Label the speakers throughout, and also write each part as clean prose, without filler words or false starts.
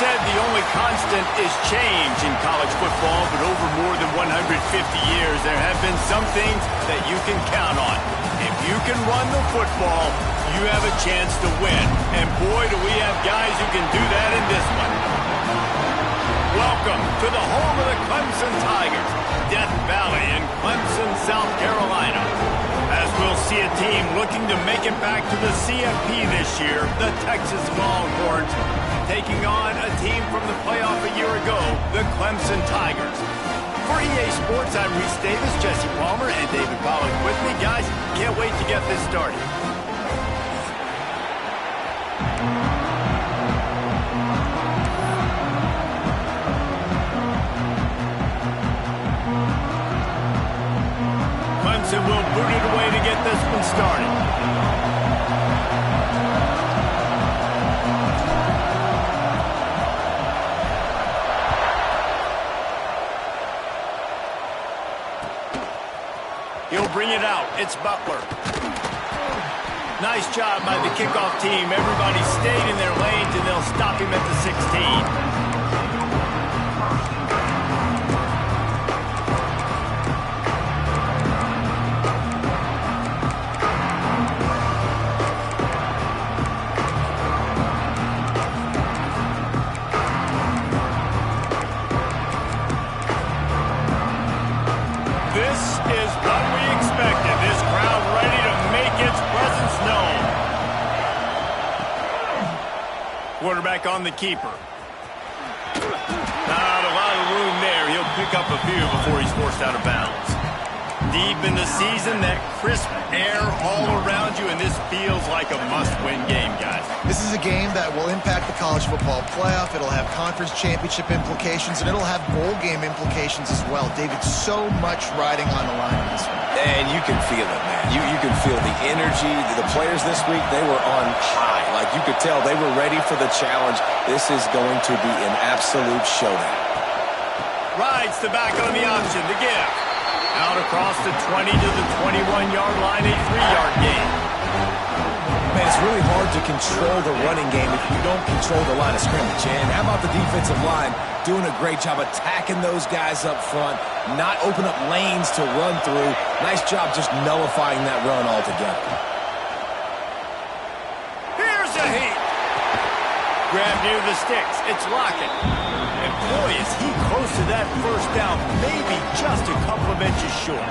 Speaker 1: said the only constant is change in college football, but over more than 150 years, there have been some things that you can count on. If you can run the football, you have a chance to win. And boy, do we have guys who can do that in this one. Welcome to the home of the Clemson Tigers, Death Valley in Clemson, South Carolina. As we'll see a team looking to make it back to the CFP this year, the Texas Longhorns, taking on a team from the playoff a year ago, the Clemson Tigers. For EA Sports, I'm Reese Davis, Jesse Palmer, and David Pollack with me. Guys, can't wait to get this started. Clemson will boot it away to get this one started. He'll bring it out. It's Butler. Nice job by the kickoff team. Everybody stayed in their lanes, and they'll stop him at the 16. This is what we expected. This crowd ready to make its presence known. Quarterback on the keeper. Not a lot of room there. He'll pick up a few before he's forced out of bounds. Deep in the season, that crisp air all around you, and this feels like a must-win game, guys.
Speaker 2: This is a game that will impact the college football playoff. It'll have conference championship implications, and it'll have bowl game implications as well. David, so much riding on the line in this one.
Speaker 3: And you can feel it, man. You can feel the energy. The players this week, they were on high. Like, you could tell they were ready for the challenge. This is going to be an absolute showdown.
Speaker 1: Rides the back on the option to give. Out across the 20 to the 21-yard line, a 3-yard gain.
Speaker 3: Man, it's really hard to control the running game if you don't control the line of scrimmage. And how about the defensive line doing a great job attacking those guys up front, not open up lanes to run through. Nice job just nullifying that run altogether.
Speaker 1: Here's a heat. Grab near the sticks. It's Lockett. And boy, is he close to that first down, maybe just a couple of inches short.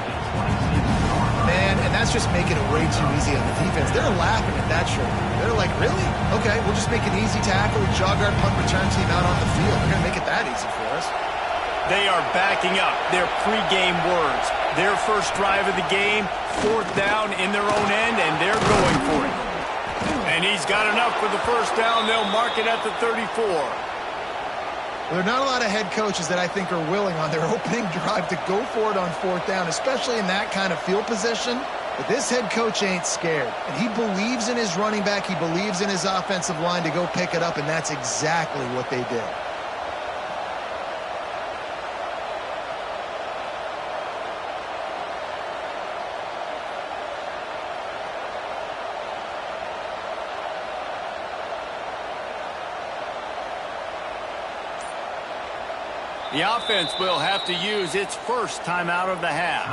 Speaker 2: Man, and that's just making it way too easy on the defense. They're laughing at that short. They're like, really? Okay, we'll just make an easy tackle, jog our punt return team out on the field. They're going to make it that easy for us.
Speaker 1: They are backing up their pregame words. Their first drive of the game, 4th down in their own end, and they're going for it. And he's got enough for the first down. They'll mark it at the 34.
Speaker 2: Well, there are not a lot of head coaches that I think are willing on their opening drive to go for it on 4th down, especially in that kind of field position. But this head coach ain't scared. And he believes in his running back. He believes in his offensive line to go pick it up, and that's exactly what they did.
Speaker 1: The offense will have to use its first timeout of the half.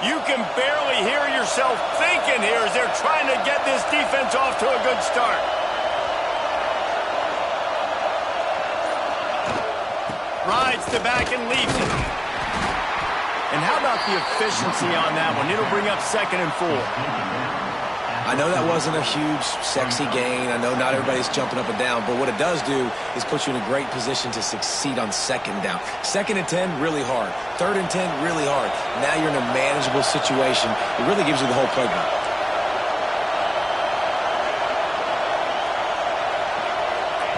Speaker 1: You can barely hear yourself thinking here as they're trying to get this defense off to a good start. Rides the back and leaves it. And how about the efficiency on that one? It'll bring up 2nd and 4.
Speaker 3: I know that wasn't a huge, sexy gain. I know not everybody's jumping up and down, but what it does do is put you in a great position to succeed on 2nd down. 2nd and 10, really hard. 3rd and 10, really hard. Now you're in a manageable situation. It really gives you the whole playbook.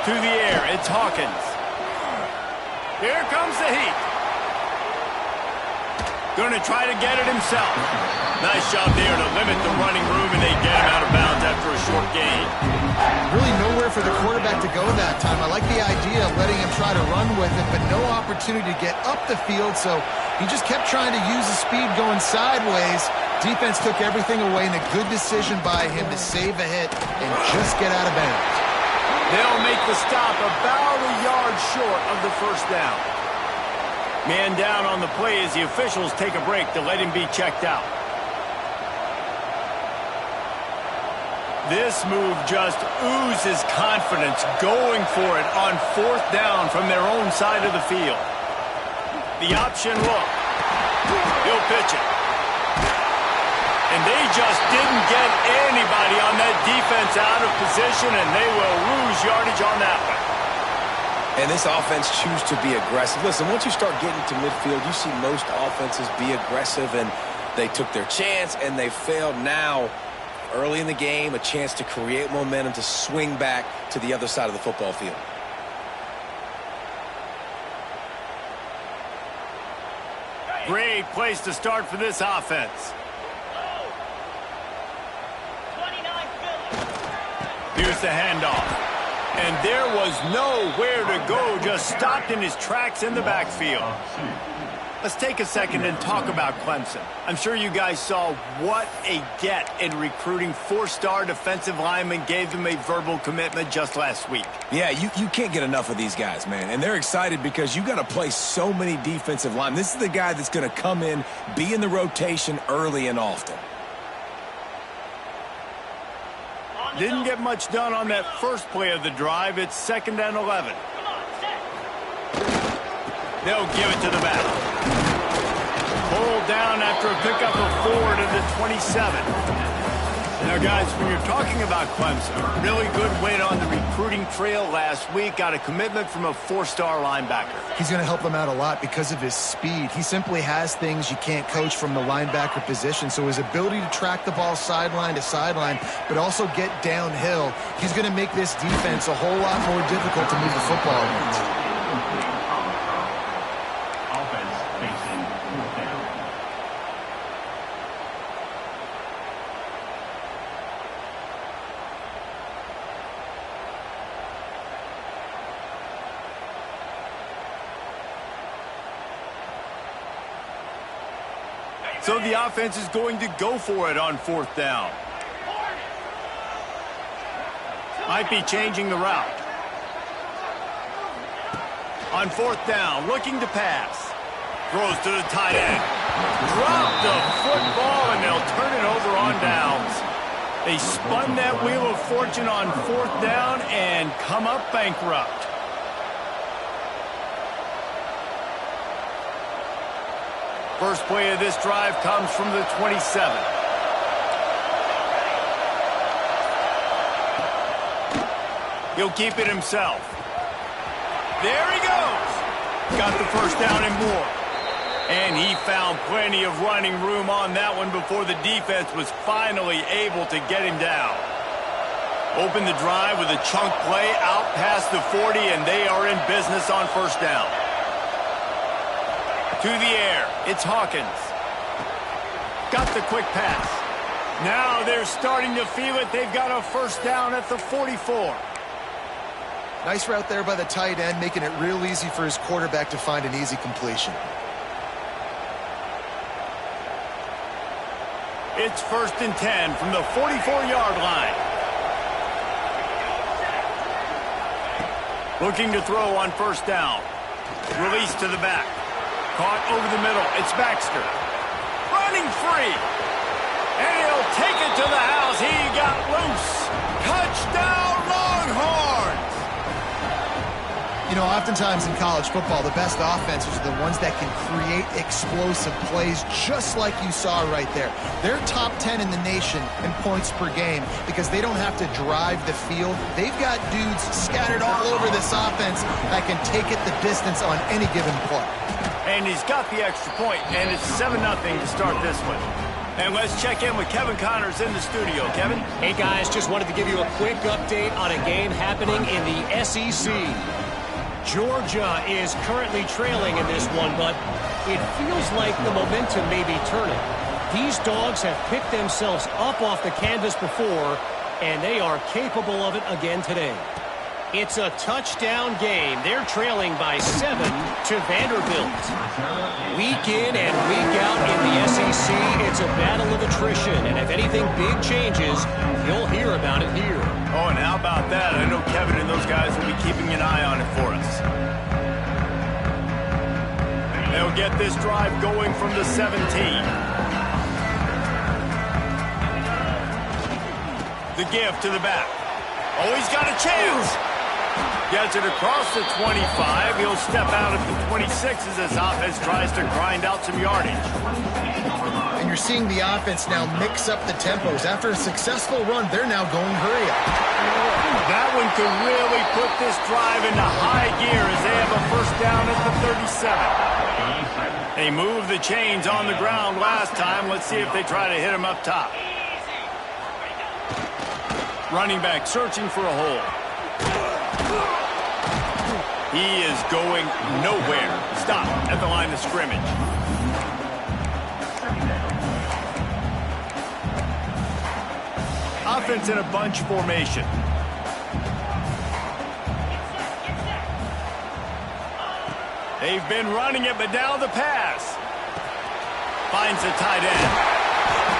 Speaker 1: To the air, it's Hawkins. Here comes the heat. Going to try to get it himself. Nice job there to limit the running room, and they get him out of bounds after a short gain.
Speaker 2: Really nowhere for the quarterback to go go that time. I like the idea of letting him try to run with it, but no opportunity to get up the field, so he just kept trying to use the speed going sideways. Defense took everything away, and a good decision by him to save a hit and just get out of bounds.
Speaker 1: They'll make the stop about a yard short of the first down. Man down on the play as the officials take a break to let him be checked out. This move just oozes confidence, going for it on fourth down from their own side of the field. The option look. He'll pitch it. And they just didn't get anybody on that defense out of position, and they will lose yardage on that one.
Speaker 3: And this offense choose to be aggressive. Listen, once you start getting to midfield, you see most offenses be aggressive, and they took their chance, and they failed. Now, early in the game, a chance to create momentum to swing back to the other side of the football field.
Speaker 1: Great place to start for this offense. Here's the handoff. And there was nowhere to go, just stopped in his tracks in the backfield. Let's take a second and talk about Clemson. I'm sure you guys saw what a get in recruiting. Four-star defensive linemen gave them a verbal commitment just last week.
Speaker 3: Yeah, you can't get enough of these guys, man. And they're excited because you got to play so many defensive linemen. This is the guy that's going to come in, be in the rotation early and often.
Speaker 1: Didn't get much done on that first play of the drive. It's 2nd and 11. They'll give it to the back. Pulled down after a pickup of 4 to the 27. Now, guys, when you're talking about Clemson, really good win on the recruiting trail last week. Got a commitment from a 4-star linebacker.
Speaker 2: He's going to help them out a lot because of his speed. He simply has things you can't coach from the linebacker position. So his ability to track the ball sideline to sideline, but also get downhill, he's going to make this defense a whole lot more difficult to move the football against.
Speaker 1: So the offense is going to go for it on 4th down. Might be changing the route. On 4th down, looking to pass. Throws to the tight end. Drop the football, and they'll turn it over on downs. They spun that wheel of fortune on 4th down and come up bankrupt. First play of this drive comes from the 27. He'll keep it himself. There he goes. Got the first down and more. And he found plenty of running room on that one before the defense was finally able to get him down. Open the drive with a chunk play out past the 40, and they are in business on 1st down. To the air, it's Hawkins. Got the quick pass. Now they're starting to feel it. They've got a 1st down at the 44.
Speaker 2: Nice route there by the tight end, making it real easy for his quarterback to find an easy completion.
Speaker 1: It's 1st and 10 from the 44-yard line. Looking to throw on 1st down. Release to the back. Caught over the middle. It's Baxter. Running free. And he'll take it to the house. He got loose. Touchdown, Longhorns!
Speaker 2: You know, oftentimes in college football, the best offenses are the ones that can create explosive plays just like you saw right there. They're top 10 in the nation in points per game because they don't have to drive the field. They've got dudes scattered all over this offense that can take it the distance on any given play.
Speaker 1: And he's got the extra point, and it's 7-0 to start this one. And let's check in with Kevin Connors in the studio. Kevin?
Speaker 4: Hey, guys, just wanted to give you a quick update on a game happening in the SEC. Georgia is currently trailing in this one, but it feels like the momentum may be turning. These dogs have picked themselves up off the canvas before, and they are capable of it again today. It's a touchdown game. They're trailing by 7 to Vanderbilt. Week in and week out in the SEC, it's a battle of attrition. And if anything big changes, you'll hear about it here.
Speaker 1: Oh, and how about that? I know Kevin and those guys will be keeping an eye on it for us. They'll get this drive going from the 17. The give to the back. Oh, he's got a chance. Gets it across the 25. He'll step out at the 26 as his offense tries to grind out some yardage.
Speaker 2: And you're seeing the offense now mix up the tempos. After a successful run, they're now going hurry up.
Speaker 1: That one could really put this drive into high gear as they have a first down at the 37. They moved the chains on the ground last time. Let's see if they try to hit him up top. Running back searching for a hole. He is going nowhere. Stop at the line of scrimmage. Offense in a bunch formation. They've been running it, but now the pass. Finds the tight end.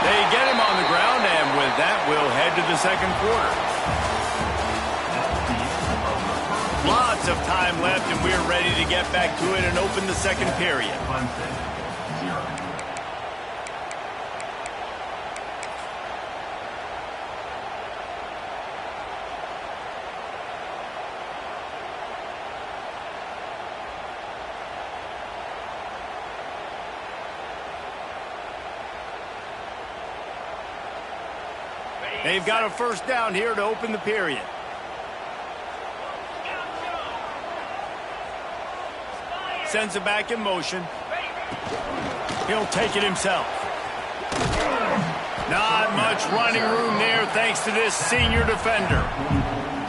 Speaker 1: They get him on the ground, and with that, we'll head to the second quarter. Lots of time left, and we're ready to get back to it and open the second period. They've got a first down here to open the period. Sends it back in motion. He'll take it himself. Not much running room there thanks to this senior defender.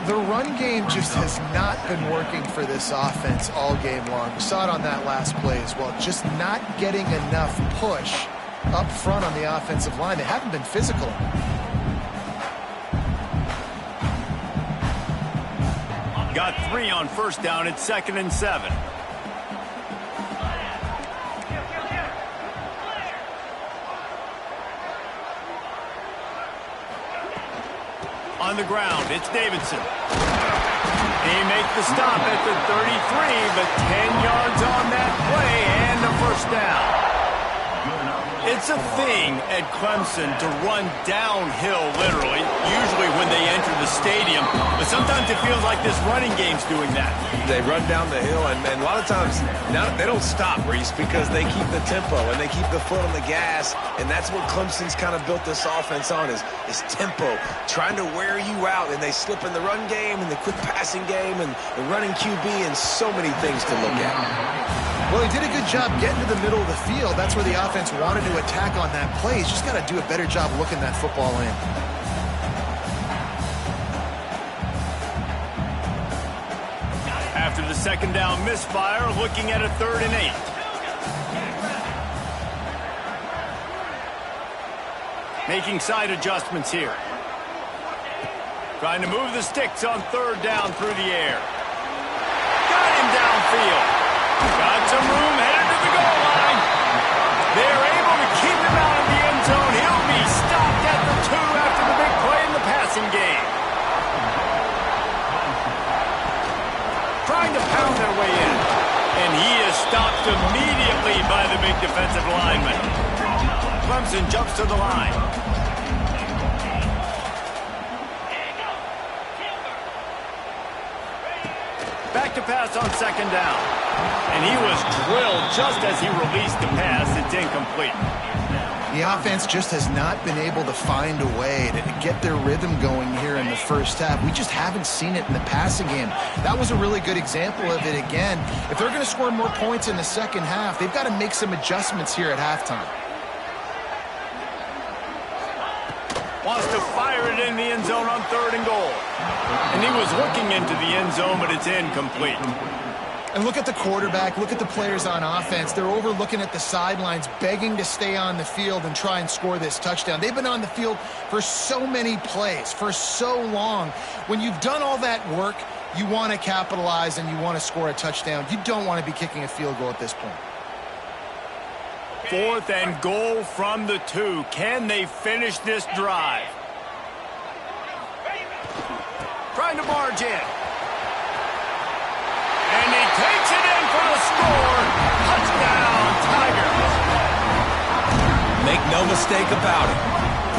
Speaker 2: The run game just has not been working for this offense all game long. We saw it on that last play as well. Just not getting enough push up front on the offensive line. They haven't been physical.
Speaker 1: Got 3 on first down. It's 2nd and 7. On the ground, it's Davidson. They make the stop at the 33, but 10 yards on that play and a first down. It's a thing at Clemson to run downhill, literally, usually when they enter the stadium. But sometimes it feels like this running game's doing that.
Speaker 3: They run down the hill, and a lot of times now they don't stop, Reese, because they keep the tempo and they keep the foot on the gas. And that's what Clemson's kind of built this offense on is tempo, trying to wear you out. And they slip in the run game and the quick passing game and the running QB and so many things to look at.
Speaker 2: Well, he did a good job getting to the middle of the field. That's where the offense wanted to attack on that play. He's just got to do a better job looking that football in.
Speaker 1: After the second down misfire, looking at a 3rd and 8. Making side adjustments here. Trying to move the sticks on 3rd down through the air. Got him downfield. Got some room headed to the goal line. They're able to keep him out of the end zone. He'll be stopped at the 2 after the big play in the passing game. Trying to pound their way in. And he is stopped immediately by the big defensive lineman. Clemson jumps to the line. Back to pass on 2nd down. And he was drilled just as he released the pass. It's incomplete.
Speaker 2: The offense just has not been able to find a way to get their rhythm going here in the first half. We just haven't seen it in the passing game. That was a really good example of it again. If they're going to score more points in the second half, they've got to make some adjustments here at halftime.
Speaker 1: Wants to fire it in the end zone on 3rd and goal. And he was looking into the end zone, but it's incomplete.
Speaker 2: And look at the quarterback, look at the players on offense. They're over looking at the sidelines, begging to stay on the field and try and score this touchdown. They've been on the field for so many plays, for so long. When you've done all that work, You want to capitalize and you want to score a touchdown. You don't want to be kicking a field goal at this point.
Speaker 1: 4th and goal from the 2. Can they finish this drive? Trying to barge in. And he takes it in for the score. Touchdown, Tigers.
Speaker 3: Make no mistake about it.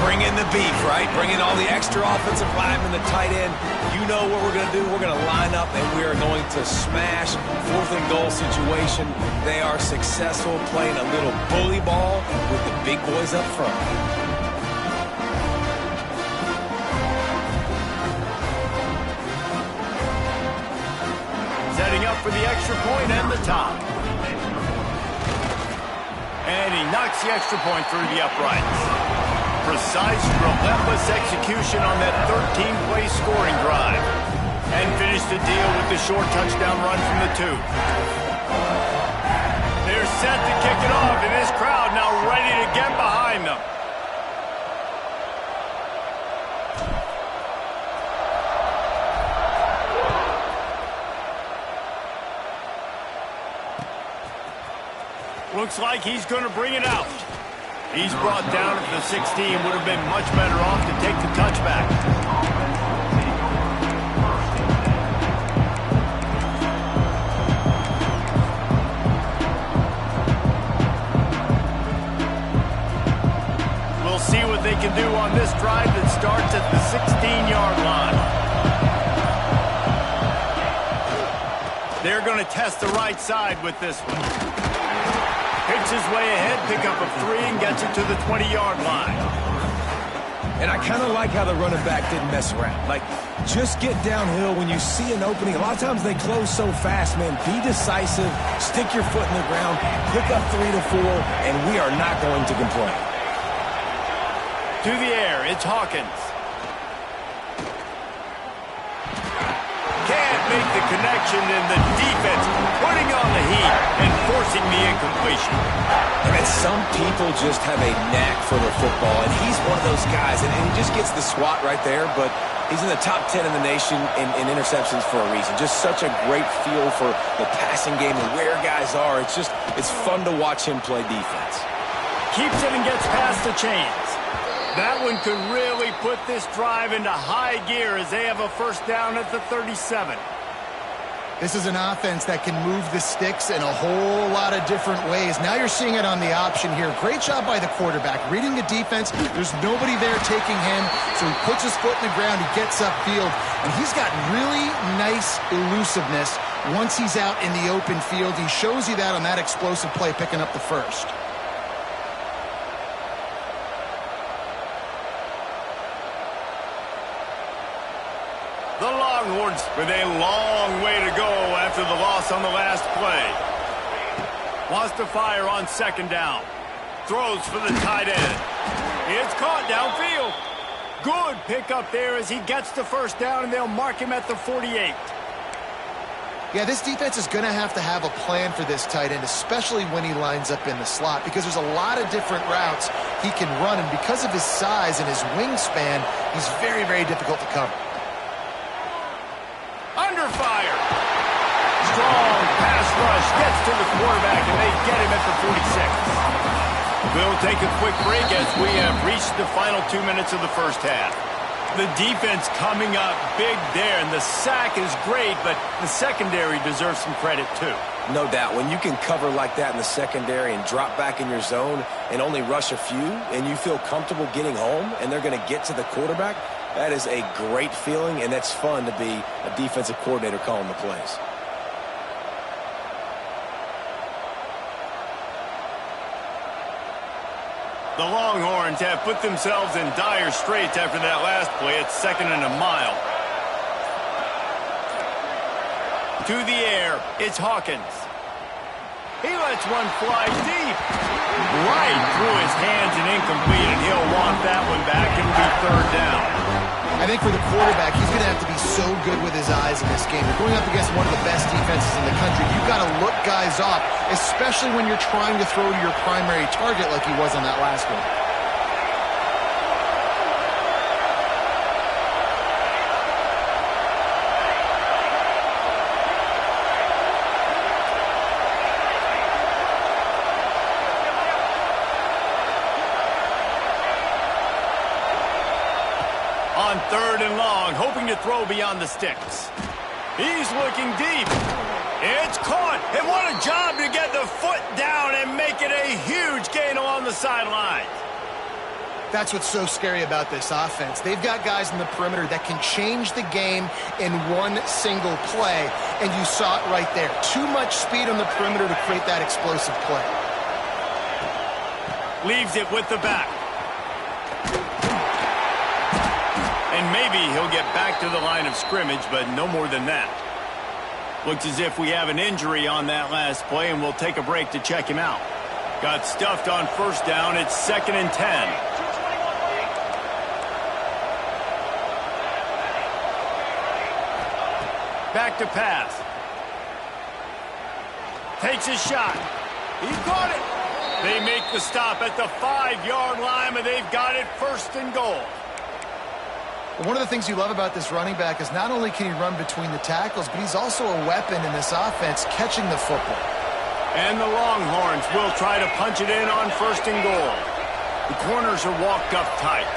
Speaker 3: Bring in the beef, right? Bring in all the extra offensive linemen, the tight end. You know what we're going to do. We're going to line up, and we are going to smash 4th and goal situation. They are successful playing a little bully ball with the big boys up front.
Speaker 1: Setting up for the extra point and the top. And he knocks the extra point through the uprights. Precise, relentless execution on that 13-play scoring drive. And finished the deal with the short touchdown run from the 2. They're set to kick it off, and this crowd now ready to get behind them. Looks like he's going to bring it out. He's brought down at the 16. Would have been much better off to take the touchback. We'll see what they can do on this drive that starts at the 16-yard line. They're going to test the right side with this one. Picks his way ahead, pick up a 3, and gets it to the 20-yard line.
Speaker 3: And I kind of like how the running back didn't mess around. Like, just get downhill when you see an opening. A lot of times they close so fast, man. Be decisive, stick your foot in the ground, pick up 3 to 4, and we are not going to complain.
Speaker 1: To the air, it's Hawkins. Can't make the connection, and the defense putting on the heat and forcing the incompletion.
Speaker 3: I mean, some people just have a knack for the football, and he's one of those guys, and he just gets the swat right there, but he's in the top 10 in the nation in interceptions for a reason. Just such a great feel for the passing game and where guys are. It's fun to watch him play defense.
Speaker 1: Keeps it and gets past the chains. That one could really put this drive into high gear as they have a first down at the 37.
Speaker 2: This is an offense that can move the sticks in a whole lot of different ways. Now you're seeing it on the option here. Great job by the quarterback. Reading the defense, there's nobody there taking him, so he puts his foot in the ground, he gets upfield, and he's got really nice elusiveness once he's out in the open field. He shows you that on that explosive play, picking up the first.
Speaker 1: The Longhorns with a long way to go after the loss on the last play. Wants to fire on 2nd down. Throws for the tight end. It's caught downfield. Good pickup there as he gets the first down, and they'll mark him at the 48.
Speaker 2: Yeah, this defense is going to have a plan for this tight end, especially when he lines up in the slot, because there's a lot of different routes he can run, and because of his size and his wingspan, he's very, very difficult to cover.
Speaker 1: Under fire. Strong pass rush gets to the quarterback, and they get him at the 46. We'll take a quick break as we have reached the final 2 minutes of the first half. The defense coming up big there, and the sack is great, but the secondary deserves some credit too.
Speaker 3: No doubt. When you can cover like that in the secondary and drop back in your zone and only rush a few, and you feel comfortable getting home, and they're going to get to the quarterback, that is a great feeling, and that's fun to be a defensive coordinator calling the plays.
Speaker 1: The Longhorns have put themselves in dire straits after that last play. It's 2nd and a mile. To the air, it's Hawkins. He lets one fly deep. Right through his hands and incomplete, and he'll want that one back. It'll be 3rd down.
Speaker 2: I think for the quarterback, he's going to have to be so good with his eyes in this game. You're going up against one of the best defenses in the country. You've got to look guys off, especially when you're trying to throw to your primary target like he was on that last one.
Speaker 1: Looking to throw beyond the sticks. He's looking deep. It's caught. And what a job to get the foot down and make it a huge gain along the sideline.
Speaker 2: That's what's so scary about this offense. They've got guys in the perimeter that can change the game in one single play, and you saw it right there. Too much speed on the perimeter to create that explosive play.
Speaker 1: Leaves it with the back. And maybe he'll get back to the line of scrimmage, but no more than that. Looks as if we have an injury on that last play, and we'll take a break to check him out. Got stuffed on first down. It's 2nd and 10. Back to pass. Takes a shot. He caught it. They make the stop at the 5-yard line, but they've got it 1st and goal.
Speaker 2: One of the things you love about this running back is not only can he run between the tackles, but he's also a weapon in this offense catching the football.
Speaker 1: And the Longhorns will try to punch it in on 1st and goal. The corners are walked up tight.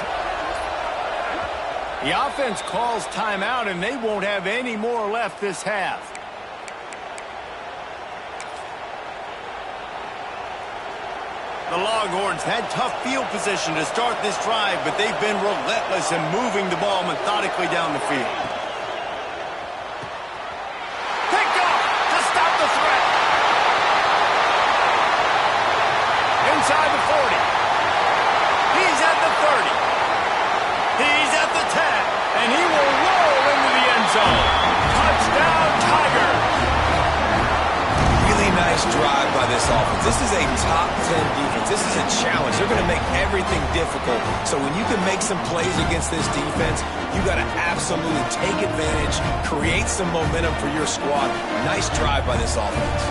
Speaker 1: The offense calls timeout, and they won't have any more left this half. The Longhorns had tough field position to start this drive, but they've been relentless in moving the ball methodically down the field. Picked off to stop the threat. Inside the 40. He's at the 30. He's at the 10, and he will roll into the end zone. Touchdown, Tigers!
Speaker 3: Really nice drive by this offense. This is a top 10 defense. This is a challenge. They're going to make everything difficult. So when you can make some plays against this defense, you got to absolutely take advantage, create some momentum for your squad. Nice drive by this offense.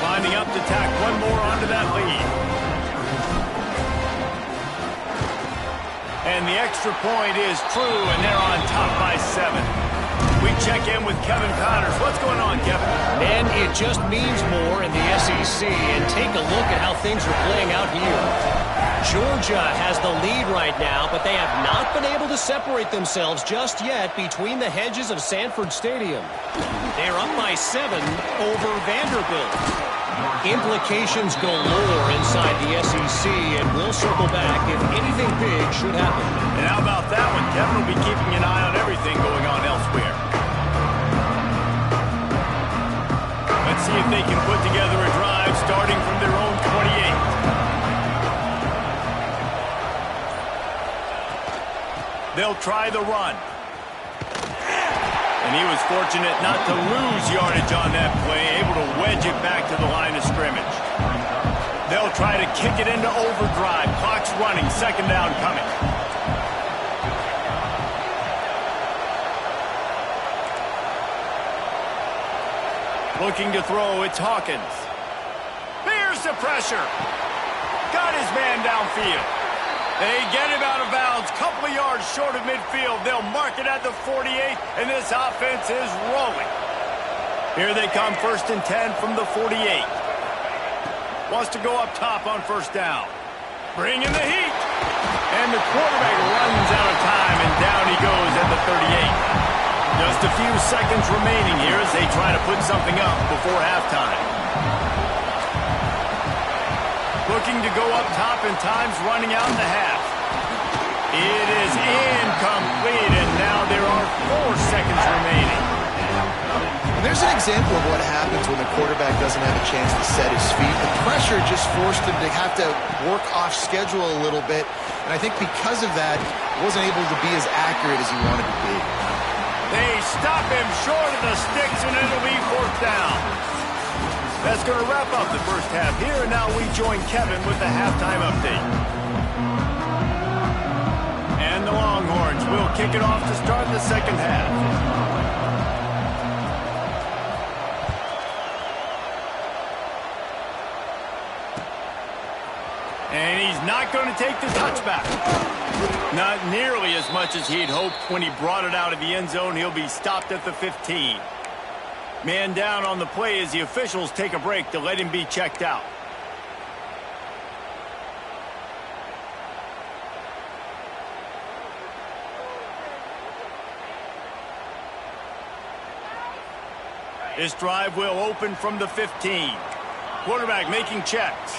Speaker 1: Lining up to tack one more onto that lead. And the extra point is true, and they're on top by 7. We check in with Kevin Connors. What's going on, Kevin?
Speaker 4: And it just means more in the SEC. And take a look at how things are playing out here. Georgia has the lead right now, but they have not been able to separate themselves just yet between the hedges of Sanford Stadium. They're up by 7 over Vanderbilt. Implications galore inside the SEC, and we'll circle back if anything big should happen.
Speaker 1: And how about that one? Kevin will be keeping an eye on everything going on elsewhere. Let's see if they can put together a drive starting from their own 28. They'll try the run. And he was fortunate not to lose yardage on that play, able to wedge it back to the line of scrimmage. They'll try to kick it into overdrive. Clock's running, 2nd down coming. Looking to throw, it's Hawkins. There's the pressure. Got his man downfield. They get him out of bounds, couple of yards short of midfield. They'll mark it at the 48, and this offense is rolling. Here they come, 1st and 10 from the 48. Wants to go up top on 1st down. Bring in the heat. And the quarterback runs out of time, and down he goes at the 38. Just a few seconds remaining here as they try to put something up before halftime. Looking to go up top, and time's running out in the half. It is incomplete, and now there are 4 seconds remaining.
Speaker 2: And there's an example of what happens when the quarterback doesn't have a chance to set his feet. The pressure just forced him to have to work off schedule a little bit, and I think because of that, wasn't able to be as accurate as he wanted to be.
Speaker 1: They stop him short of the sticks, and it'll be 4th down. That's going to wrap up the first half here, and now we join Kevin with the halftime update. And the Longhorns will kick it off to start the 2nd half. And he's not going to take the touchback. Not nearly as much as he'd hoped when he brought it out of the end zone. He'll be stopped at the 15. Man down on the play as the officials take a break to let him be checked out. This drive will open from the 15. Quarterback making checks.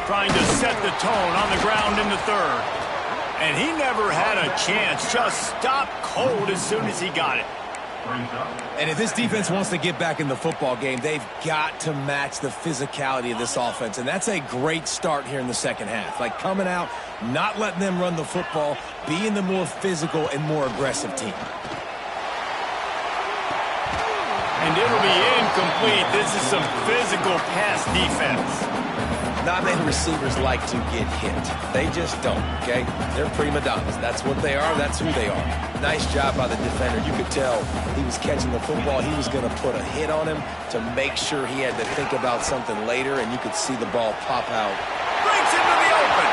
Speaker 1: Trying to set the tone on the ground in the third. And he never had a chance. Just stopped cold as soon as he got it.
Speaker 3: And if this defense wants to get back in the football game, they've got to match the physicality of this offense. And that's a great start here in the second half. Like coming out, not letting them run the football, being the more physical and more aggressive team.
Speaker 1: And it'll be incomplete. This is some physical pass defense.
Speaker 3: Not many receivers like to get hit. They just don't, okay? They're prima donnas. That's what they are. That's who they are. Nice job by the defender. You could tell he was catching the football. He was going to put a hit on him to make sure he had to think about something later, and you could see the ball pop out.
Speaker 1: Breaks into the open.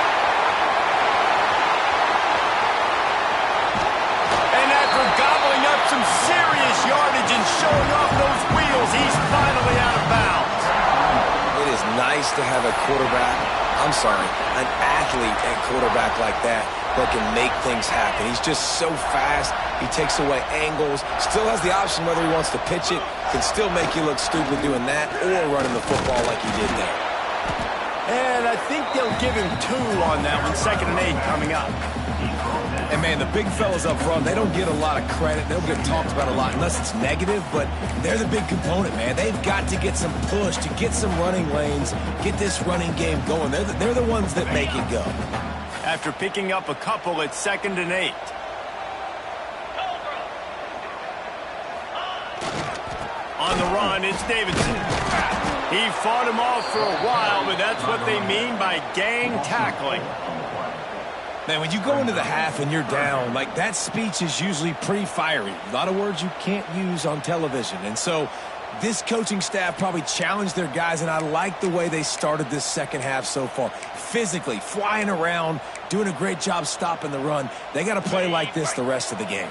Speaker 1: And after gobbling up some serious yardage and showing off those wheels, he's finally out of bounds.
Speaker 3: It is nice to have an athlete at quarterback like that can make things happen. He's just so fast. He takes away angles, still has the option whether he wants to pitch it, can still make you look stupid doing that or running the football like he did there.
Speaker 1: And I think they'll give him 2 on that one, 2nd and 8 coming up.
Speaker 3: And, man, the big fellas up front, they don't get a lot of credit. They don't get talked about a lot unless it's negative, but they're the big component, man. They've got to get some push, to get some running lanes, get this running game going. They're the ones that make it go.
Speaker 1: After picking up a couple at 2nd and 8. On the run, it's Davidson. He fought him off for a while, but that's what they mean by gang tackling.
Speaker 3: Man, when you go into the half and you're down, like that speech is usually pretty fiery. A lot of words you can't use on television. And so this coaching staff probably challenged their guys, and I like the way they started this second half so far. Physically, flying around, doing a great job stopping the run. They got to play like this the rest of the game.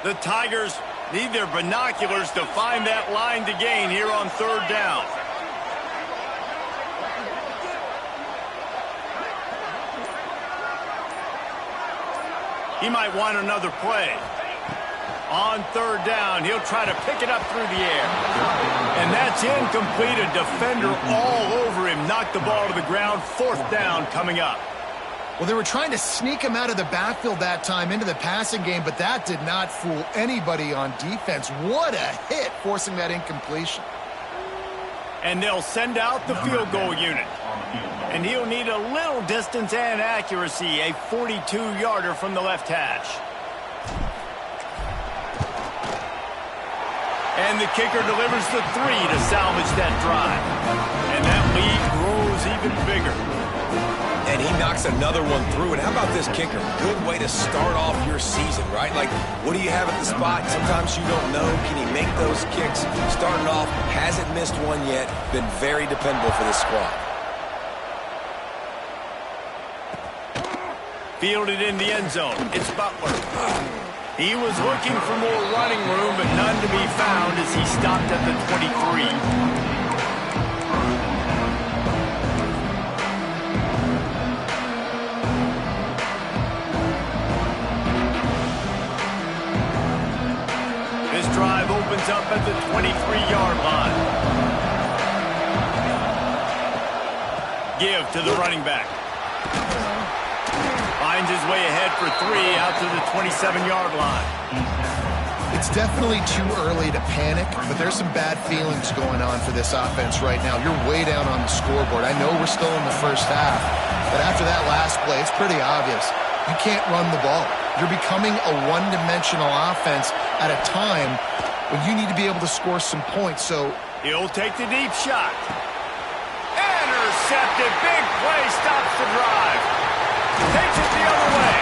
Speaker 1: The Tigers need their binoculars to find that line to gain here on 3rd down. He might want another play. On 3rd down, he'll try to pick it up through the air. And that's incomplete. A defender all over him. Knocked the ball to the ground. 4th down coming up.
Speaker 2: Well, they were trying to sneak him out of the backfield that time into the passing game, but that did not fool anybody on defense. What a hit, forcing that incompletion.
Speaker 1: And they'll send out the field goal unit. And he'll need a little distance and accuracy, a 42-yarder from the left hash. And the kicker delivers the 3 to salvage that drive. And that lead grows even bigger.
Speaker 3: And he knocks another one through. And how about this kicker? Good way to start off your season, right? Like, what do you have at the spot? Sometimes you don't know. Can he make those kicks? Starting off, hasn't missed one yet. Been very dependable for this squad.
Speaker 1: Fielded in the end zone. It's Butler. He was looking for more running room, but none to be found as he stopped at the 23. This drive opens up at the 23-yard line. Give to the running back. Finds his way ahead for 3 out to the 27-yard line.
Speaker 2: It's definitely too early to panic, but there's some bad feelings going on for this offense right now. You're way down on the scoreboard. I know we're still in the first half, but after that last play, it's pretty obvious. You can't run the ball. You're becoming a one-dimensional offense at a time when you need to be able to score some points. So
Speaker 1: he'll take the deep shot. Intercepted. Big play stops the drive. Takes it the other way.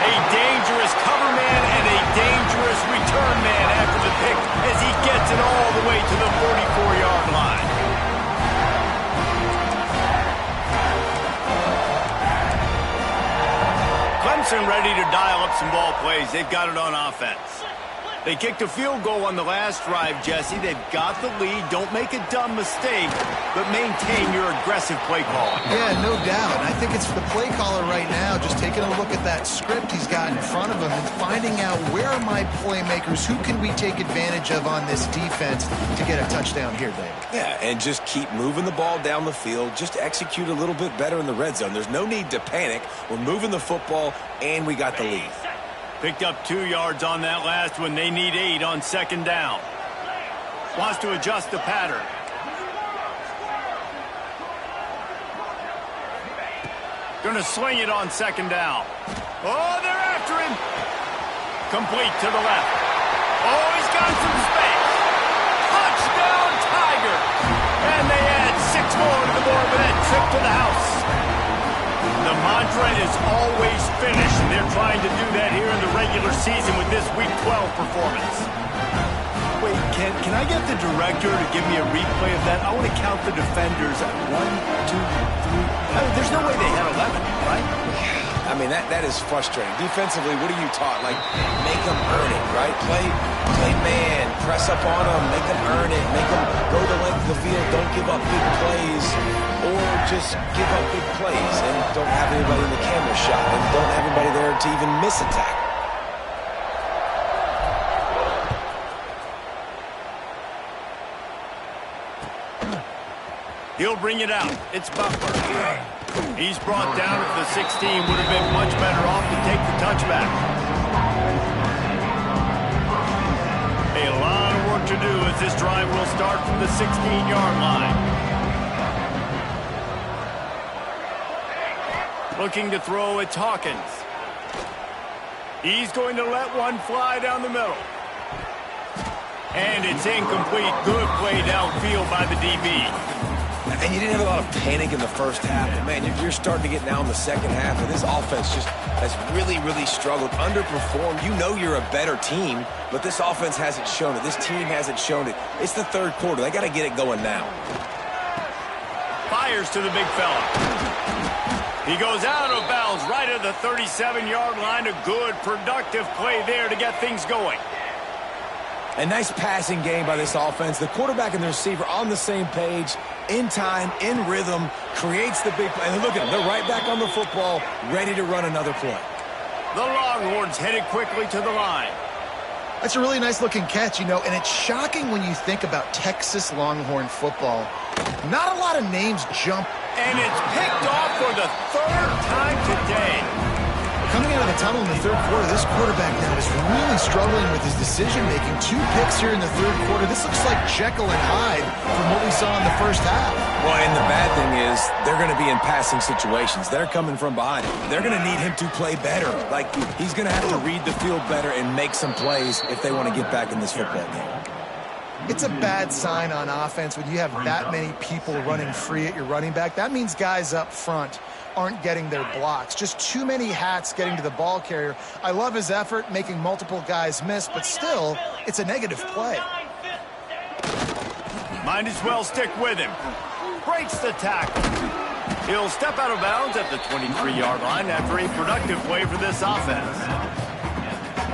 Speaker 1: A dangerous cover man and a dangerous return man after the pick as he gets it all the way to the 44-yard line. Clemson ready to dial up some ball plays. They've got it on offense. They kicked a field goal on the last drive, Jesse. They've got the lead. Don't make a dumb mistake, but maintain your aggressive play calling.
Speaker 2: Yeah, no doubt. I think it's the play caller right now just taking a look at that script he's got in front of him and finding out where are my playmakers, who can we take advantage of on this defense to get a touchdown here, Dave.
Speaker 3: Yeah, and just keep moving the ball down the field. Just execute a little bit better in the red zone. There's no need to panic. We're moving the football, and we got the lead.
Speaker 1: Picked up 2 yards on that last one. They need 8 on second down. Wants to adjust the pattern. Going to swing it on second down. Oh, they're after him. Complete to the left. Oh, he's got some space. Touchdown, Tigers. And they add 6 more to the board with that trip to the house. The mantra is always finish, and they're trying to do that here in the regular season with this Week 12 performance. Wait, can I get the director to give me a replay of that? I want to count the defenders at 1, 2, 3. I mean, there's no way they had 11, right?
Speaker 3: I mean, that is frustrating. Defensively, what are you taught? Like, make them earn it, right? Play man, press up on them, make them earn it, make them go the length of the field, don't give up big plays, or just give up big plays and don't have anybody in the camera shot and don't have anybody there to even miss a tackle.
Speaker 1: He'll bring it out. It's Butler. He's brought down at the 16. Would have been much better off to take the touchback. A lot of work to do as this drive will start from the 16-yard line. Looking to throw, it's Hawkins. He's going to let one fly down the middle. And it's incomplete. Good play downfield by the DB.
Speaker 3: And you didn't have a lot of panic in the first half. But man, you're starting to get now in the second half, and this offense just has really, really struggled, underperformed. You know you're a better team, but this offense hasn't shown it. This team hasn't shown it. It's the third quarter. They got to get it going now.
Speaker 1: Fires to the big fella. He goes out of bounds right at the 37-yard line. A good, productive play there to get things going.
Speaker 3: A nice passing game by this offense. The quarterback and the receiver on the same page, in time, in rhythm, creates the big play. And look at them. They're right back on the football, ready to run another play.
Speaker 1: The Longhorns headed quickly to the line.
Speaker 2: That's a really nice-looking catch, you know, and it's shocking when you think about Texas Longhorn football. Not a lot of names jump.
Speaker 1: And it's picked off for the third time today.
Speaker 2: Coming out of the tunnel in the third quarter, this quarterback now is really struggling with his decision-making. 2 picks here in the third quarter. This looks like Jekyll and Hyde from what we saw in the first half.
Speaker 3: Well, and the bad thing is they're going to be in passing situations. They're coming from behind. They're going to need him to play better. Like, he's going to have to read the field better and make some plays if they want to get back in this football game.
Speaker 2: It's a bad sign on offense when you have that many people running free at your running back. That means guys up front aren't getting their blocks. Just too many hats getting to the ball carrier. I love his effort, making multiple guys miss, but still, it's a negative play.
Speaker 1: Might as well stick with him. Breaks the tackle. He'll step out of bounds at the 23-yard line after a productive play for this offense.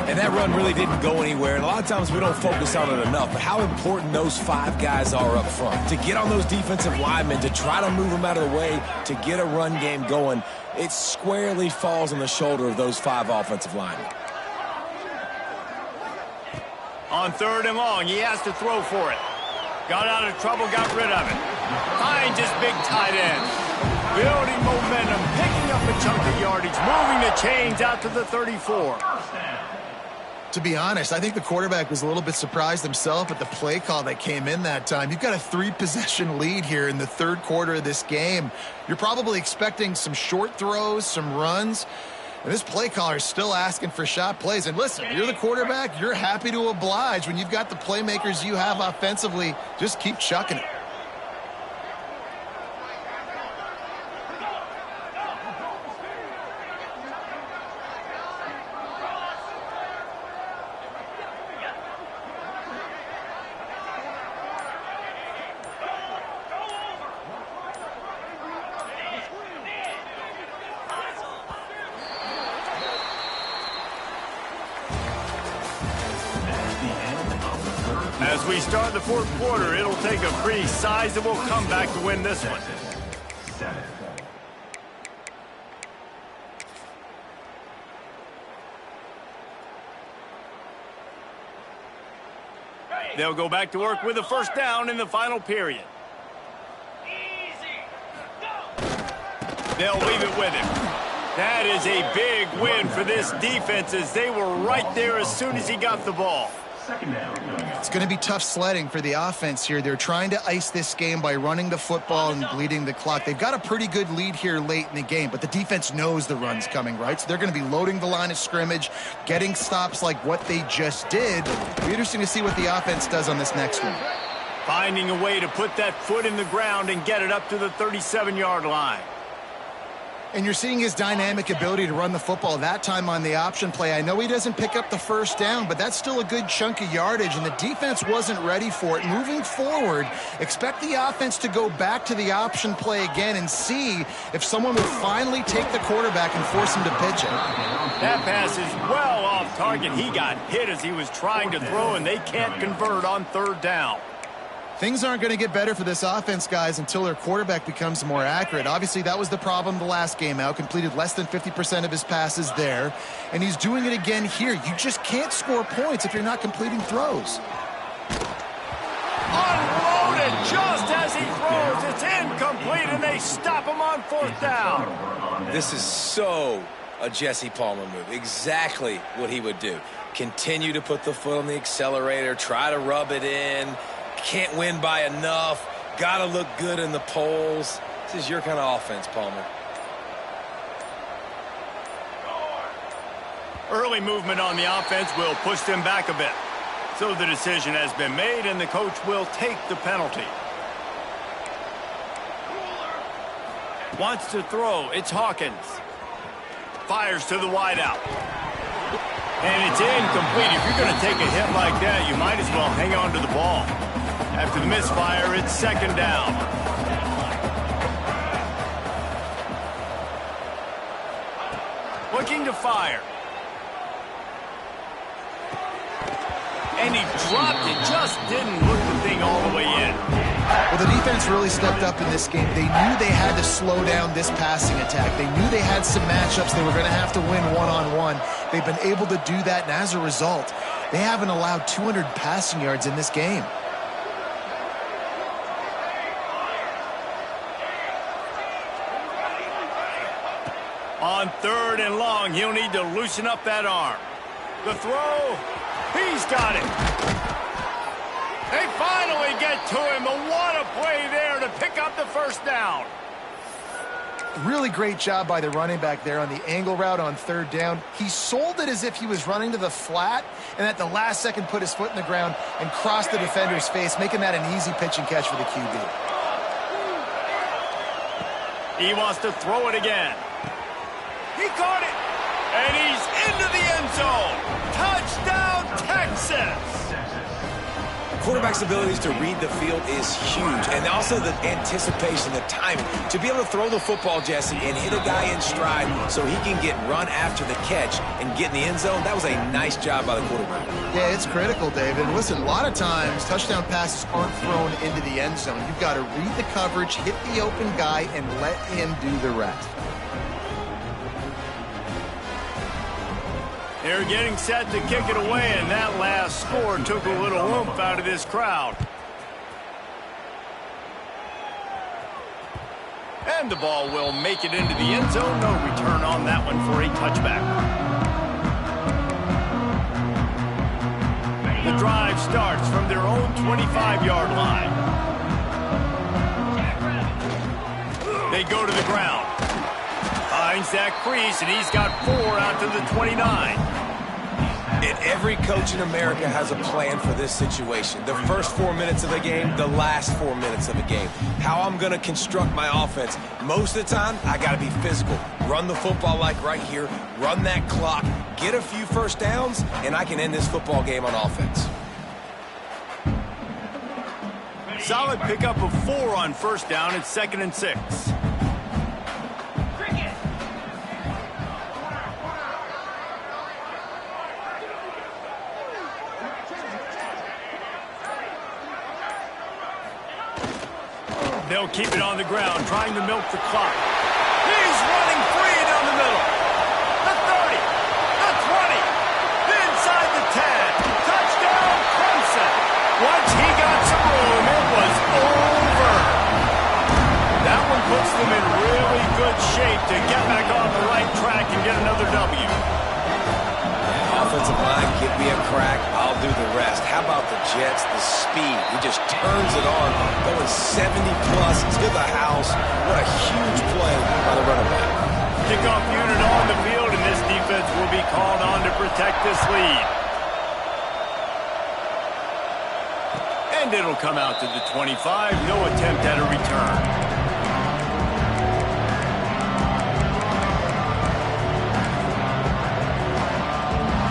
Speaker 3: And that run really didn't go anywhere. And a lot of times we don't focus on it enough. But how important those 5 guys are up front. To get on those defensive linemen, to try to move them out of the way, to get a run game going, it squarely falls on the shoulder of those 5 offensive linemen.
Speaker 1: On 3rd and long, he has to throw for it. Got out of trouble, got rid of it. Finds his big tight end. Building momentum, picking up a chunk of yardage, moving the chains out to the 34.
Speaker 2: To be honest, I think the quarterback was a little bit surprised himself at the play call that came in that time. You've got a 3-possession lead here in the third quarter of this game. You're probably expecting some short throws, some runs. And this play caller is still asking for shot plays. And listen, you're the quarterback. You're happy to oblige when you've got the playmakers you have offensively. Just keep chucking it.
Speaker 1: As we start the fourth quarter, it'll take a pretty sizable comeback to win this one. They'll go back to work with a first down in the final period. They'll leave it with him. That is a big win for this defense as they were right there as soon as he got the ball.
Speaker 2: It's going to be tough sledding for the offense here. They're trying to ice this game by running the football and bleeding the clock. They've got a pretty good lead here late in the game, but the defense knows the run's coming, right? So they're going to be loading the line of scrimmage, getting stops like what they just did. It'll be interesting to see what the offense does on this next one.
Speaker 1: Finding a way to put that foot in the ground and get it up to the 37-yard line.
Speaker 2: And you're seeing his dynamic ability to run the football that time on the option play. I know he doesn't pick up the first down, but that's still a good chunk of yardage, and the defense wasn't ready for it. Moving forward, expect the offense to go back to the option play again and see if someone will finally take the quarterback and force him to pitch it.
Speaker 1: That pass is well off target. He got hit as he was trying to throw, and they can't convert on third down.
Speaker 2: Things aren't going to get better for this offense, guys, until their quarterback becomes more accurate. Obviously, that was the problem the last game out. Completed less than 50% of his passes there. And he's doing it again here. You just can't score points if you're not completing throws.
Speaker 1: Unloaded just as he throws. It's incomplete, and they stop him on fourth down.
Speaker 3: This is so a Jesse Palmer move. Exactly what he would do. Continue to put the foot on the accelerator, try to rub it in. Can't win by enough. Gotta look good in the polls. This is your kind of offense, Palmer.
Speaker 1: Early movement on the offense will push them back a bit. So the decision has been made, and the coach will take the penalty. Wants to throw. It's Hawkins. Fires to the wideout. And it's incomplete. If you're going to take a hit like that, you might as well hang on to the ball. After the misfire, it's second down. Looking to fire. And he dropped it. Just didn't look the thing all the way in.
Speaker 2: Well, the defense really stepped up in this game. They knew they had to slow down this passing attack. They knew they had some matchups they were going to have to win one-on-one. They've been able to do that, and as a result, they haven't allowed 200 passing yards in this game.
Speaker 1: On third and long, he'll need to loosen up that arm. The throw, he's got it. They finally get to him, but what a play there to pick up the first down.
Speaker 2: Really great job by the running back there on the angle route on third down. He sold it as if he was running to the flat, and at the last second put his foot in the ground and crossed the defender's face, making that an easy pitch and catch for the QB.
Speaker 1: He wants to throw it again. He caught it, and he's into the end zone. Touchdown, Texas!
Speaker 3: Quarterback's abilities to read the field is huge, and also the anticipation, the timing. To be able to throw the football, Jesse, and hit a guy in stride so he can get run after the catch and get in the end zone, that was a nice job by the quarterback.
Speaker 2: Yeah, it's critical, David. And listen, a lot of times touchdown passes aren't thrown into the end zone. You've got to read the coverage, hit the open guy, and let him do the rest.
Speaker 1: They're getting set to kick it away, and that last score took a little oomph out of this crowd. And the ball will make it into the end zone. No return on that one for a touchback. The drive starts from their own 25-yard line. They go to the ground. Finds that crease, and he's got 4 out to the 29.
Speaker 3: And every coach in America has a plan for this situation. The first 4 minutes of the game, the last 4 minutes of the game. How I'm going to construct my offense. Most of the time, I got to be physical. Run the football like right here. Run that clock. Get a few first downs, and I can end this football game on offense.
Speaker 1: Solid pickup of 4 on first down. It's 2nd and 6. They'll keep it on the ground, trying to milk the clock. He's running free down the middle. The 30, the 20, inside the 10. Touchdown, Clemson. Once he got some room, it was over. That one puts them in really good shape to get back on the right track and get another W.
Speaker 3: Offensive line, give me a crack, I'll do the rest. How about the Jets, the speed? He just turns it on, going 70-plus to the house. What a huge play by the running back.
Speaker 1: Kickoff unit on the field, and this defense will be called on to protect this lead. And it'll come out to the 25. No attempt at a return.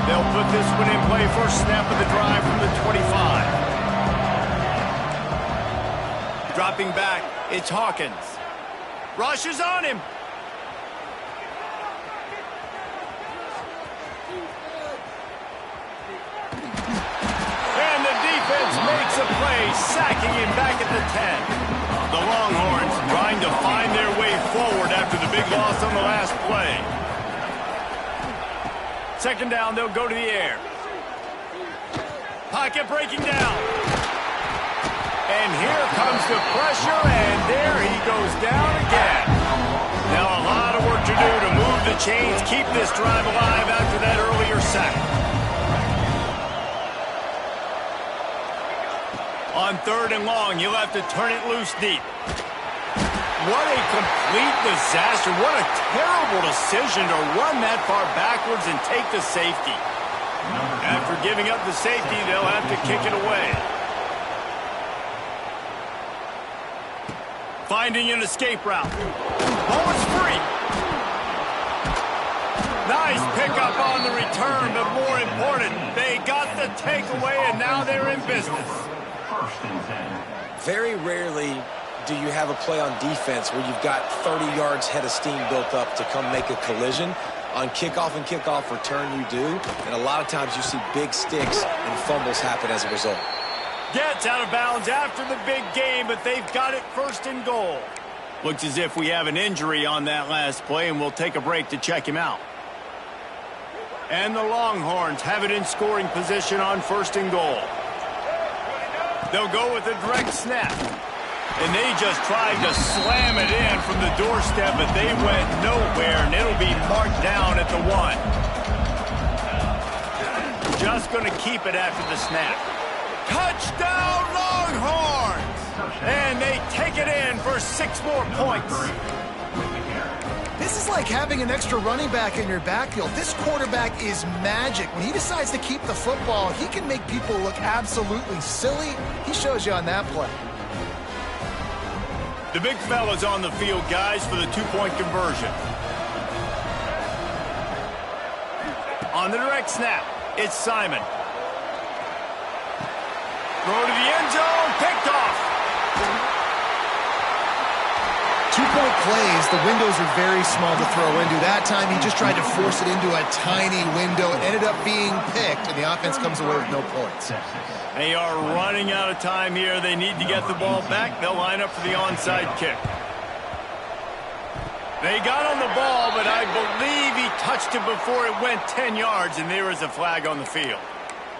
Speaker 1: They'll put this one in play first snap of the drive from the 25. Dropping back, it's Hawkins. Rush is on him. And the defense makes a play, sacking him back at the 10. The Longhorns trying to find their way forward after the big loss on the last play. Second down, they'll go to the air. Pocket breaking down. And here comes the pressure, and there he goes down again. Now a lot of work to do to move the chains, keep this drive alive after that earlier sack. On 3rd and long, you'll have to turn it loose deep. What a complete disaster. What a terrible decision to run that far backwards and take the safety. After giving up the safety, they'll have to kick it away. Finding an escape route. Ball is free. Nice pickup on the return, but more important, they got the takeaway, and now they're in business.
Speaker 3: Very rarely do you have a play on defense where you've got 30 yards head of steam built up to come make a collision. On kickoff and kickoff return, you do. And a lot of times you see big sticks and fumbles happen as a result.
Speaker 1: Gets out of bounds after the big game, but they've got it 1st and goal. Looks as if we have an injury on that last play, and we'll take a break to check him out. And the Longhorns have it in scoring position on 1st and goal. They'll go with a direct snap. And they just tried to slam it in from the doorstep, but they went nowhere, and it'll be marked down at the 1. Just going to keep it after the snap. Touchdown, Longhorns! And they take it in for 6 more points.
Speaker 2: This is like having an extra running back in your backfield. This quarterback is magic. When he decides to keep the football, he can make people look absolutely silly. He shows you on that play.
Speaker 1: The big fella's on the field, guys, for the 2-point conversion. On the direct snap, it's Simon. Throw to the end zone, picked off.
Speaker 2: 2-point plays, the windows are very small to throw into. That time, he just tried to force it into a tiny window. It ended up being picked, and the offense comes away with no points.
Speaker 1: They are running out of time here. They need to get the ball back. They'll line up for the onside kick. They got on the ball, but I believe he touched it before it went 10 yards, and there is a flag on the field.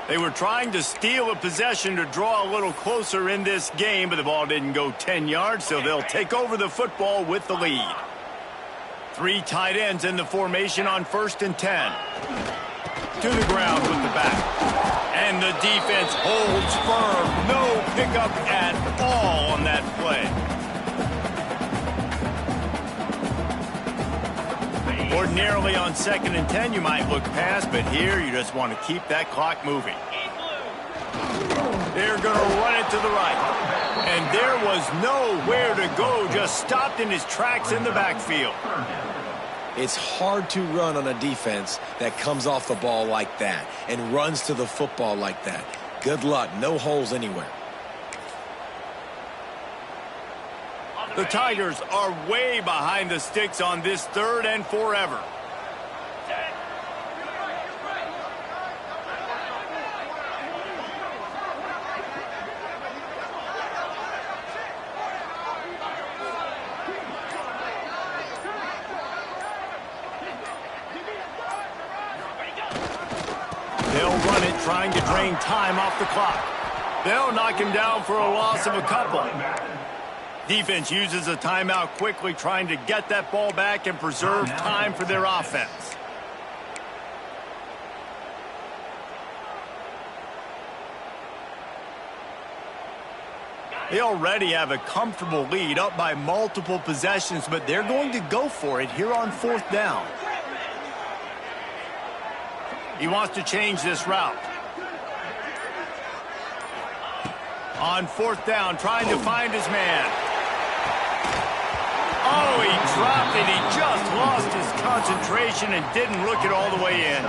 Speaker 1: They were trying to steal a possession to draw a little closer in this game, but the ball didn't go 10 yards, so they'll take over the football with the lead. 3 tight ends in the formation on 1st and 10. To the ground with the back. And the defense holds firm. No pickup at all on that play. Ordinarily on 2nd and 10, you might look past, but here you just want to keep that clock moving. They're going to run it to the right. And there was nowhere to go, just stopped in his tracks in the backfield.
Speaker 3: It's hard to run on a defense that comes off the ball like that and runs to the football like that. Good luck. No holes anywhere.
Speaker 1: The Tigers are way behind the sticks on this 3rd and forever. They'll run it, trying to drain time off the clock. They'll knock him down for a loss of a couple. Defense uses a timeout quickly, trying to get that ball back and preserve time for their offense. They already have a comfortable lead, up by multiple possessions, but they're going to go for it here on 4th down. He wants to change this route. On 4th down, trying to find his man. Oh, he dropped it. He just lost his concentration and didn't look it all the way in.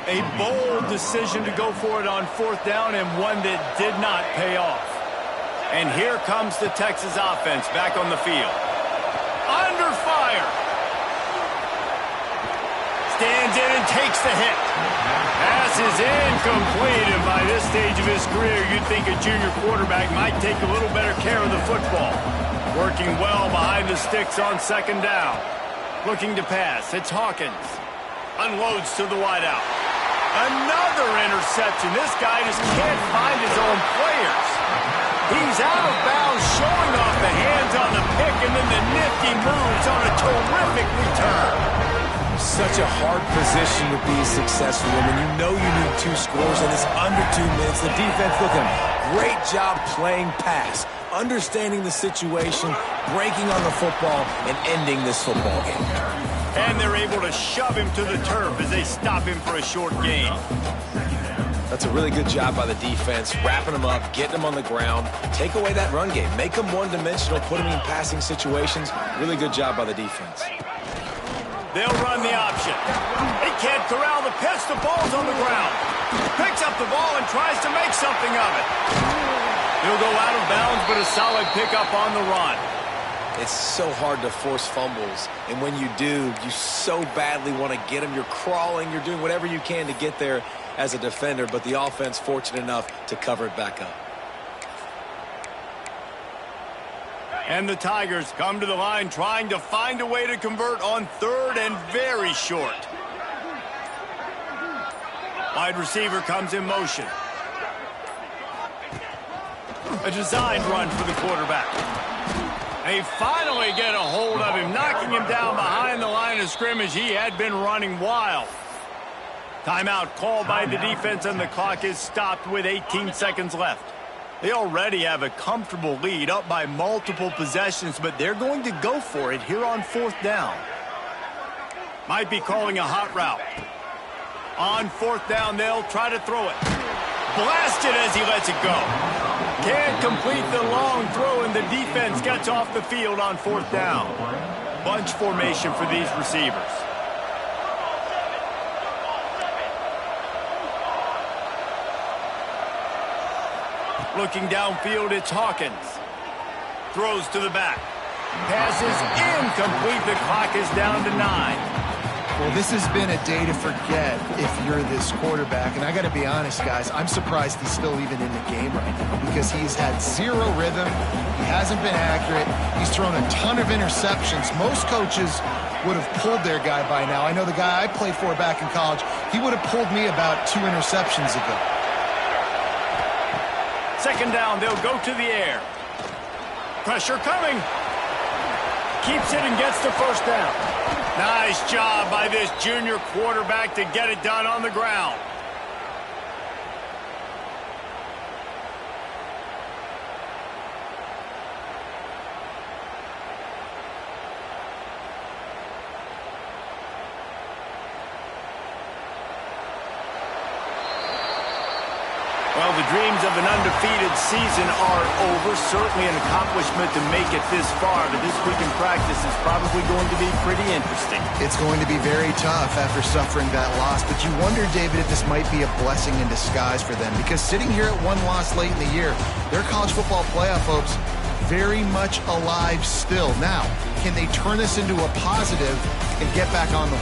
Speaker 1: A bold decision to go for it on 4th down, and one that did not pay off. And here comes the Texas offense back on the field. Under fire. Stands in and takes the hit. Pass is incomplete, and by this stage of his career, you'd think a junior quarterback might take a little better care of the football. Working well behind the sticks on 2nd down. Looking to pass. It's Hawkins. Unloads to the wideout. Another interception. This guy just can't find his own players. He's out of bounds, showing off the hands on the pick, and then the nifty moves on a terrific return.
Speaker 3: Such a hard position to be successful in when you know you need 2 scores and it's under 2 minutes. The defense looking great job playing pass, understanding the situation, breaking on the football, and ending this football game.
Speaker 1: And they're able to shove him to the turf as they stop him for a short gain.
Speaker 3: That's a really good job by the defense, wrapping them up, getting them on the ground, take away that run game, make them one-dimensional, put them in passing situations. Really good job by the defense.
Speaker 1: They'll run the option. They can't corral the pitch. The ball's on the ground. Picks up the ball and tries to make something of it. He'll go out of bounds, but a solid pickup on the run.
Speaker 3: It's so hard to force fumbles, and when you do, you so badly want to get them. You're crawling, you're doing whatever you can to get there as a defender, but the offense fortunate enough to cover it back up.
Speaker 1: And the Tigers come to the line trying to find a way to convert on 3rd and very short. Wide receiver comes in motion. A designed run for the quarterback. They finally get a hold of him, knocking him down behind the line of scrimmage. He had been running wild. Timeout called by the defense, and the clock is stopped with 18 seconds left. They already have a comfortable lead, up by multiple possessions, but they're going to go for it here on 4th down. Might be calling a hot route. On 4th down, they'll try to throw it. Blasted as he lets it go. Can't complete the long throw, and the defense gets off the field on 4th down. Bunch formation for these receivers. Looking downfield, it's Hawkins. Throws to the back. Pass is incomplete. The clock is down to 9.
Speaker 2: Well, this has been a day to forget if you're this quarterback. And I got to be honest, guys, I'm surprised he's still even in the game right now because he's had 0 rhythm. He hasn't been accurate. He's thrown a ton of interceptions. Most coaches would have pulled their guy by now. I know the guy I played for back in college, he would have pulled me about 2 interceptions ago.
Speaker 1: 2nd down, they'll go to the air. Pressure coming. Keeps it and gets the 1st down. Nice job by this junior quarterback to get it done on the ground. Well, the dreams of an undefeated season are over. Certainly an accomplishment to make it this far, but this week in practice is probably going to be pretty interesting.
Speaker 2: It's going to be very tough after suffering that loss, but you wonder, David, if this might be a blessing in disguise for them, because sitting here at 1 loss late in the year, their college football playoff hopes very much alive still. Now, can they turn this into a positive and get back on the